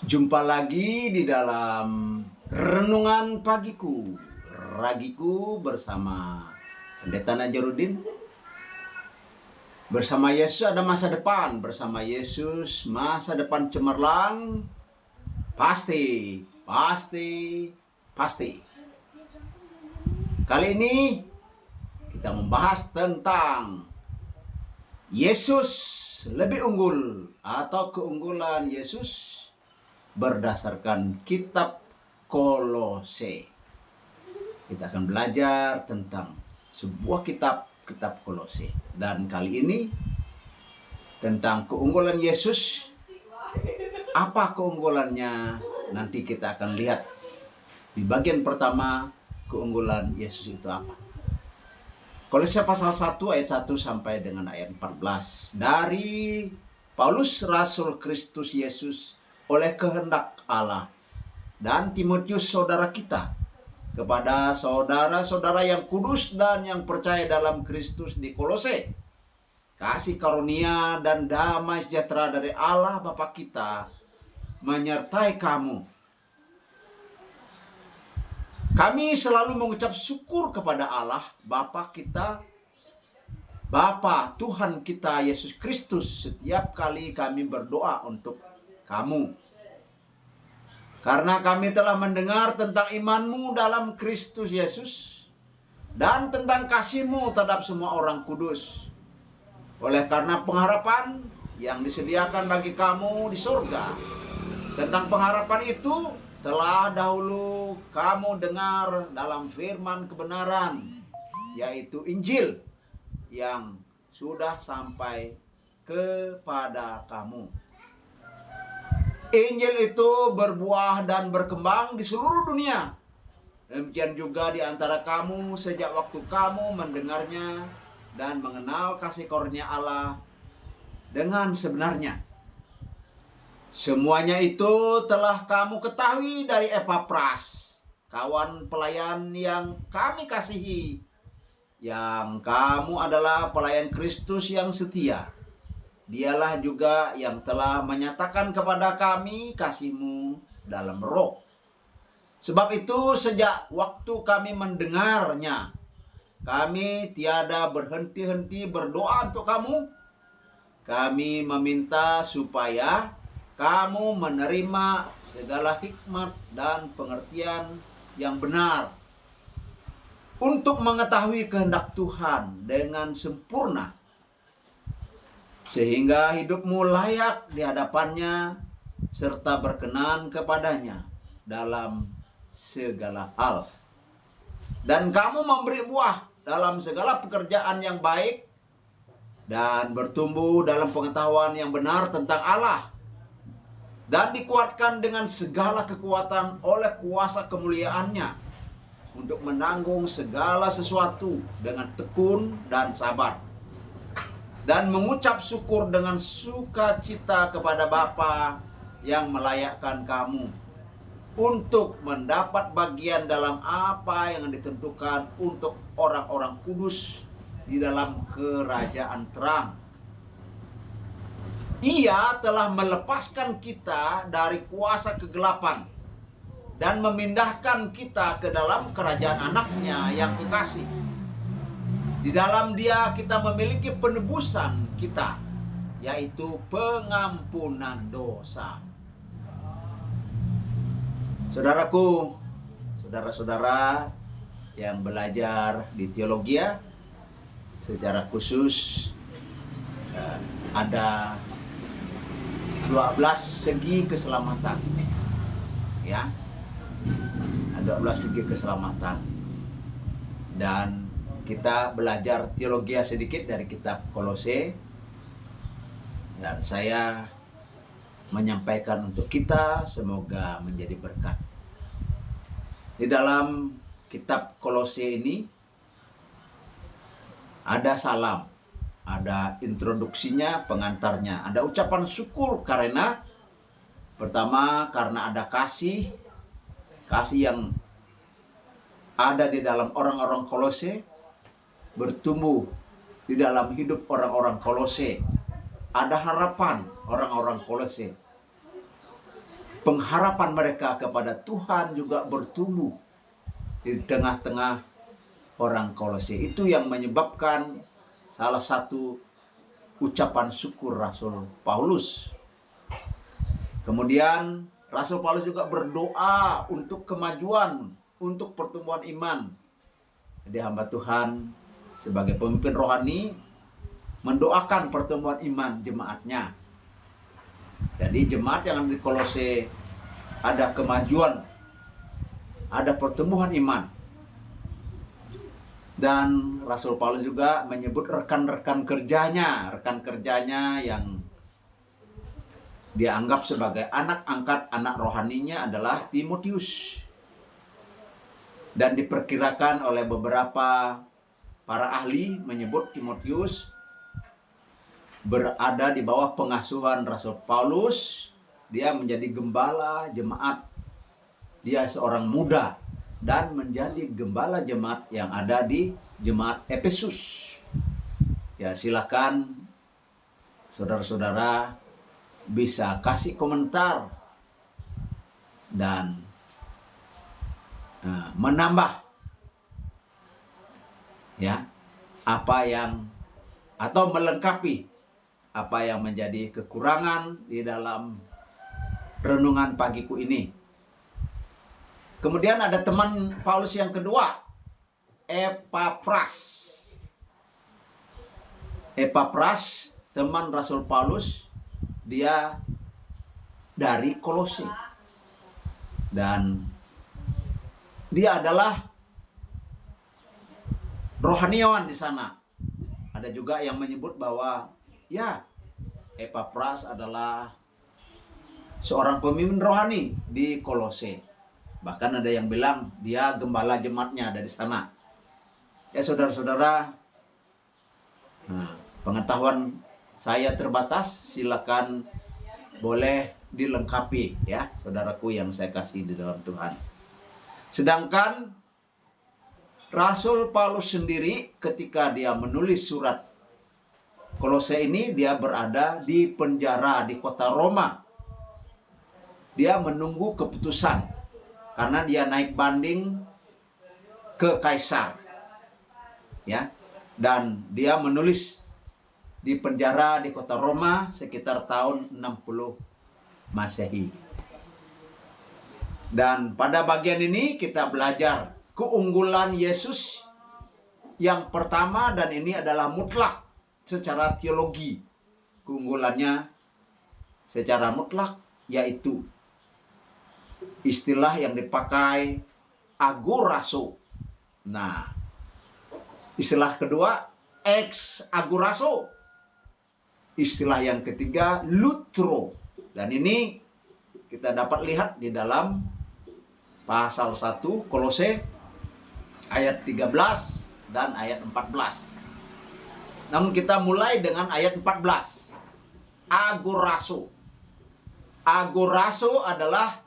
Jumpa lagi di dalam renungan pagiku, ragiku bersama Pendeta Najarudin. Bersama Yesus ada masa depan, bersama Yesus masa depan cemerlang, pasti. Kali ini kita membahas tentang Yesus lebih unggul atau keunggulan Yesus berdasarkan kitab Kolose. Kita akan belajar tentang sebuah kitab Kolose. Dan kali ini tentang keunggulan Yesus. Apa keunggulannya? Nanti kita akan lihat di bagian pertama, keunggulan Yesus itu apa. Kolose pasal 1 ayat 1 sampai dengan ayat 14. Dari Paulus Rasul Kristus Yesus oleh kehendak Allah, dan Timotius saudara kita, kepada saudara-saudara yang kudus dan yang percaya dalam Kristus di Kolose. Kasih karunia dan damai sejahtera dari Allah Bapa kita menyertai kamu. Kami selalu mengucap syukur kepada Allah Bapa kita, Bapa Tuhan kita Yesus Kristus, setiap kali kami berdoa untuk kamu, karena kami telah mendengar tentang imanmu dalam Kristus Yesus dan tentang kasihmu terhadap semua orang kudus, oleh karena pengharapan yang disediakan bagi kamu di surga. Tentang pengharapan itu telah dahulu kamu dengar dalam firman kebenaran, yaitu Injil yang sudah sampai kepada kamu. Injil itu berbuah dan berkembang di seluruh dunia. Demikian juga di antara kamu sejak waktu kamu mendengarnya dan mengenal kasih karunia Allah dengan sebenarnya. Semuanya itu telah kamu ketahui dari Epapras, kawan pelayan yang kami kasihi, yang kamu adalah pelayan Kristus yang setia. Dialah juga yang telah menyatakan kepada kami kasih-Mu dalam roh. Sebab itu sejak waktu kami mendengarnya, kami tiada berhenti-henti berdoa untuk kamu. Kami meminta supaya kamu menerima segala hikmat dan pengertian yang benar, untuk mengetahui kehendak Tuhan dengan sempurna, sehingga hidupmu layak di hadapannya serta berkenan kepadanya dalam segala hal. Dan kamu memberi buah dalam segala pekerjaan yang baik dan bertumbuh dalam pengetahuan yang benar tentang Allah, dan dikuatkan dengan segala kekuatan oleh kuasa kemuliaannya untuk menanggung segala sesuatu dengan tekun dan sabar, dan mengucap syukur dengan sukacita kepada Bapa yang melayakkan kamu untuk mendapat bagian dalam apa yang ditentukan untuk orang-orang kudus di dalam kerajaan terang. Ia telah melepaskan kita dari kuasa kegelapan dan memindahkan kita ke dalam kerajaan anaknya yang kekasih. Di dalam Dia kita memiliki penebusan kita, yaitu pengampunan dosa. Saudaraku, saudara-saudara yang belajar di teologi, secara khusus ada 12 segi keselamatan. Ya. Ada 12 segi keselamatan. Dan kita belajar teologi sedikit dari kitab Kolose, dan saya menyampaikan untuk kita, semoga menjadi berkat. Di dalam kitab Kolose ini ada salam, ada introduksinya, pengantarnya, ada ucapan syukur karena pertama, karena ada kasih yang ada di dalam orang-orang Kolose, bertumbuh di dalam hidup orang-orang Kolose. Ada harapan orang-orang Kolose. pengharapan mereka kepada Tuhan juga bertumbuh di tengah-tengah orang Kolose. Itu yang menyebabkan salah satu ucapan syukur Rasul Paulus. Kemudian Rasul Paulus juga berdoa untuk kemajuan, untuk pertumbuhan iman. Jadi hamba Tuhan sebagai pemimpin rohani mendoakan pertumbuhan iman jemaatnya. Jadi jemaat yang ada di Kolose ada kemajuan, ada pertumbuhan iman. Dan Rasul Paulus juga menyebut rekan kerjanya yang dianggap sebagai anak angkat, anak rohaninya adalah Timotius. Dan diperkirakan oleh beberapa para ahli menyebut Timotius berada di bawah pengasuhan Rasul Paulus. Dia menjadi gembala jemaat. Dia seorang muda dan menjadi gembala jemaat yang ada di jemaat Efesus. Ya, silakan saudara-saudara bisa kasih komentar dan menambah ya apa yang atau melengkapi apa yang menjadi kekurangan di dalam renungan pagiku ini. Kemudian ada teman Paulus yang kedua, Epapras. Epapras, teman Rasul Paulus, dia dari Kolose. Dan dia adalah rohaniawan di sana. Ada juga yang menyebut bahwa ya, Epapras adalah seorang pemimpin rohani di Kolose. Bahkan ada yang bilang dia gembala jemaatnya dari sana. Ya saudara-saudara, pengetahuan saya terbatas, silakan boleh dilengkapi ya saudaraku yang saya kasih di dalam Tuhan. Sedangkan Rasul Paulus sendiri ketika dia menulis surat Kolose ini, dia berada di penjara di kota Roma. Dia menunggu keputusan karena dia naik banding ke Kaisar. Ya. Dan dia menulis di penjara di kota Roma sekitar tahun 60 Masehi. Dan pada bagian ini kita belajar keunggulan Yesus yang pertama, dan ini adalah mutlak secara teologi. Keunggulannya secara mutlak yaitu istilah yang dipakai agorazo. Nah, istilah kedua ex agorazo. Istilah yang ketiga lutro. Dan ini kita dapat lihat di dalam pasal 1 Kolose ayat 13 dan ayat 14. Namun kita mulai dengan ayat 14. Agorazo. Agorazo adalah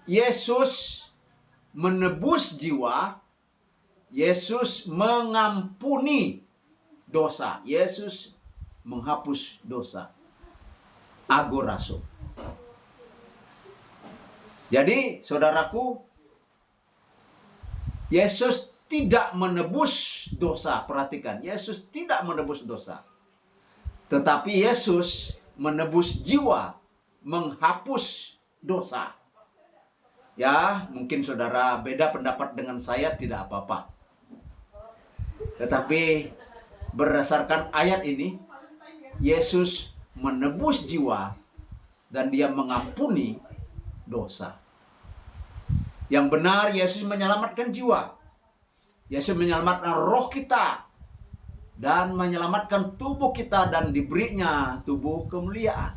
Yesus menebus jiwa, Yesus mengampuni dosa, Yesus menghapus dosa. Agorazo. Jadi, saudaraku, Yesus tidak menebus dosa. Perhatikan, Yesus tidak menebus dosa. Tetapi Yesus menebus jiwa, menghapus dosa. Ya, mungkin saudara beda pendapat dengan saya, tidak apa-apa. Tetapi berdasarkan ayat ini, Yesus menebus jiwa dan dia mengampuni dosa. Yang benar, Yesus menyelamatkan jiwa. Yesus menyelamatkan roh kita dan menyelamatkan tubuh kita, dan diberinya tubuh kemuliaan.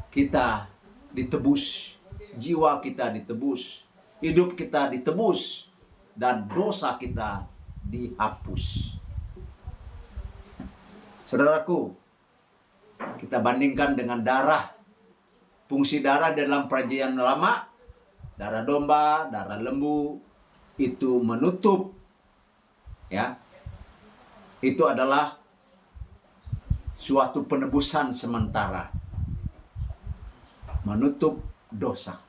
Kita ditebus, jiwa kita ditebus, hidup kita ditebus, dan dosa kita dihapus. Saudaraku, kita bandingkan dengan darah. Fungsi darah dalam perjanjian lama, darah domba, darah lembu, itu menutup, ya, itu adalah suatu penebusan sementara. menutup dosa.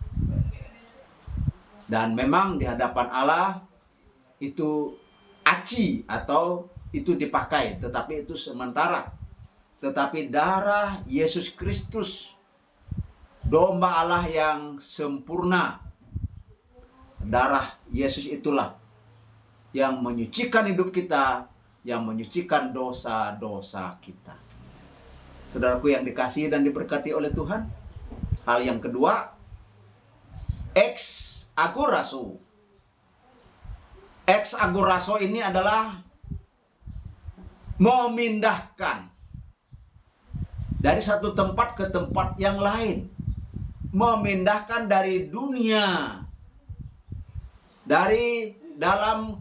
Dan memang di hadapan Allah itu aci atau itu dipakai, tetapi itu sementara. Tetapi darah Yesus Kristus, domba Allah yang sempurna, darah Yesus itulah yang menyucikan hidup kita, yang menyucikan dosa-dosa kita. Saudaraku yang dikasihi dan diberkati oleh Tuhan, hal yang kedua, ex agorazo. Ex agorazo ini adalah memindahkan dari satu tempat ke tempat yang lain. Memindahkan dari dunia, dari dalam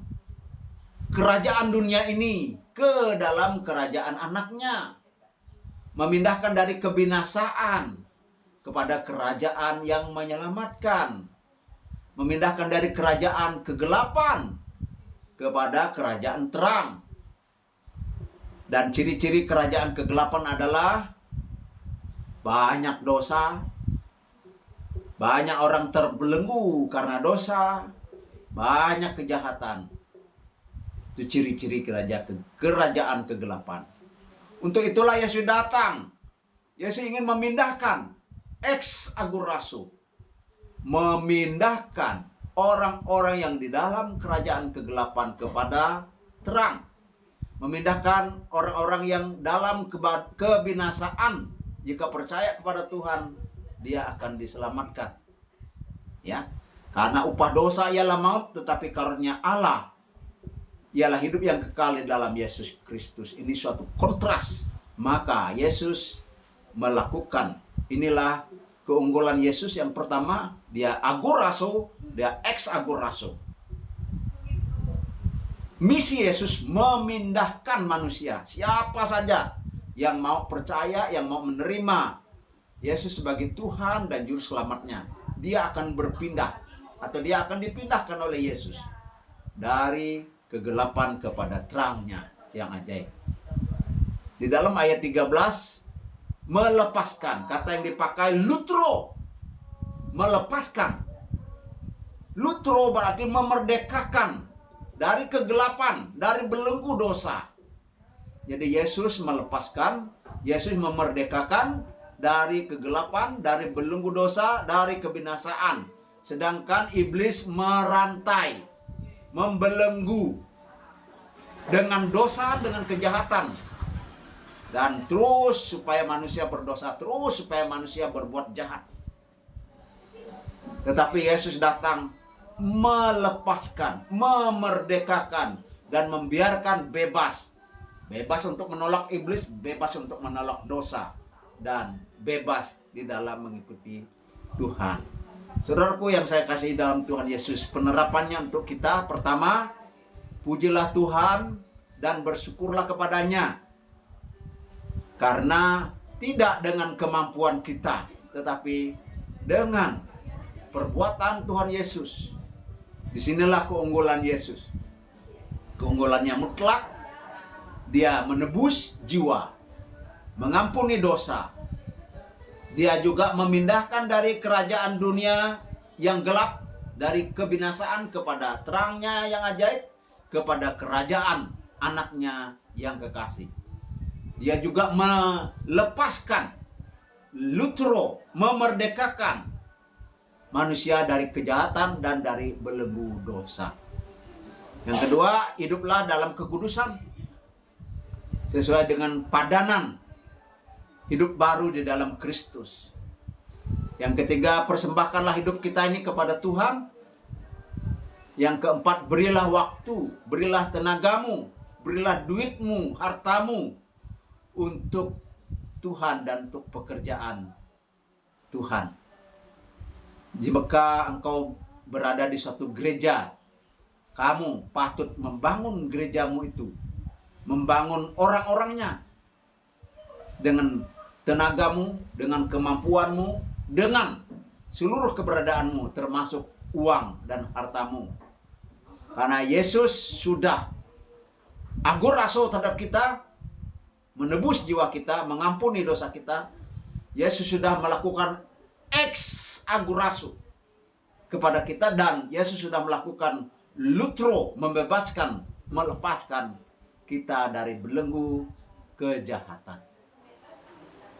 kerajaan dunia ini ke dalam kerajaan anaknya. Memindahkan dari kebinasaan kepada kerajaan yang menyelamatkan. Memindahkan dari kerajaan kegelapan kepada kerajaan terang. Dan ciri-ciri kerajaan kegelapan adalah banyak dosa, banyak orang terbelenggu karena dosa, banyak kejahatan. Itu ciri-ciri kerajaan kegelapan. Untuk itulah Yesus datang. Yesus ingin memindahkan ex agorazo, memindahkan orang-orang yang di dalam kerajaan kegelapan kepada terang. Memindahkan orang-orang yang dalam kebinasaan. Jika percaya kepada Tuhan, dia akan diselamatkan. Ya, karena upah dosa ialah maut, tetapi karunia Allah ialah hidup yang kekal di dalam Yesus Kristus. Ini suatu kontras. Maka Yesus melakukan, inilah keunggulan Yesus. Yang pertama, dia agorazo, dia ex agorazo. Misi Yesus memindahkan manusia, siapa saja yang mau percaya, yang mau menerima Yesus sebagai Tuhan dan Juru Selamatnya, dia akan berpindah atau dia akan dipindahkan oleh Yesus dari kegelapan kepada terangnya yang ajaib. Di dalam ayat 13, melepaskan, kata yang dipakai lutro, melepaskan. Lutro berarti memerdekakan dari kegelapan, dari belenggu dosa. Jadi Yesus melepaskan, Yesus memerdekakan dari kegelapan, dari belenggu dosa, dari kebinasaan. Sedangkan iblis merantai, membelenggu dengan dosa, dengan kejahatan. Dan terus supaya manusia berdosa, terus supaya manusia berbuat jahat. Tetapi Yesus datang melepaskan, memerdekakan, dan membiarkan bebas. Bebas untuk menolak iblis, bebas untuk menolak dosa, dan bebas di dalam mengikuti Tuhan. Saudaraku yang saya kasih dalam Tuhan Yesus, penerapannya untuk kita, pertama, pujilah Tuhan dan bersyukurlah kepadanya. Karena tidak dengan kemampuan kita, tetapi dengan perbuatan Tuhan Yesus. Disinilah keunggulan Yesus. Keunggulannya mutlak. Dia menebus jiwa, mengampuni dosa. Dia juga memindahkan dari kerajaan dunia yang gelap, dari kebinasaan kepada terangnya yang ajaib, kepada kerajaan anaknya yang kekasih. Dia juga melepaskan, lutro, memerdekakan manusia dari kejahatan dan dari belenggu dosa. Yang kedua, hiduplah dalam kekudusan sesuai dengan padanan hidup baru di dalam Kristus. Yang ketiga, persembahkanlah hidup kita ini kepada Tuhan. Yang keempat, berilah waktu, berilah tenagamu, berilah duitmu, hartamu untuk Tuhan dan untuk pekerjaan Tuhan. Jika engkau berada di suatu gereja, kamu patut membangun gerejamu itu, membangun orang-orangnya dengan tenagamu, dengan kemampuanmu, dengan seluruh keberadaanmu, termasuk uang dan hartamu. Karena Yesus sudah agorazo terhadap kita, menebus jiwa kita, mengampuni dosa kita. Yesus sudah melakukan ex agurasu kepada kita, dan Yesus sudah melakukan lutro, membebaskan, melepaskan kita dari belenggu kejahatan.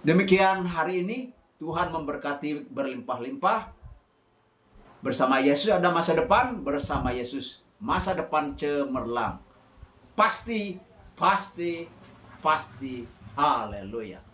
Demikian hari ini, Tuhan memberkati berlimpah-limpah. Bersama Yesus ada masa depan, bersama Yesus masa depan cemerlang. Pasti, pasti, pasti. Haleluya.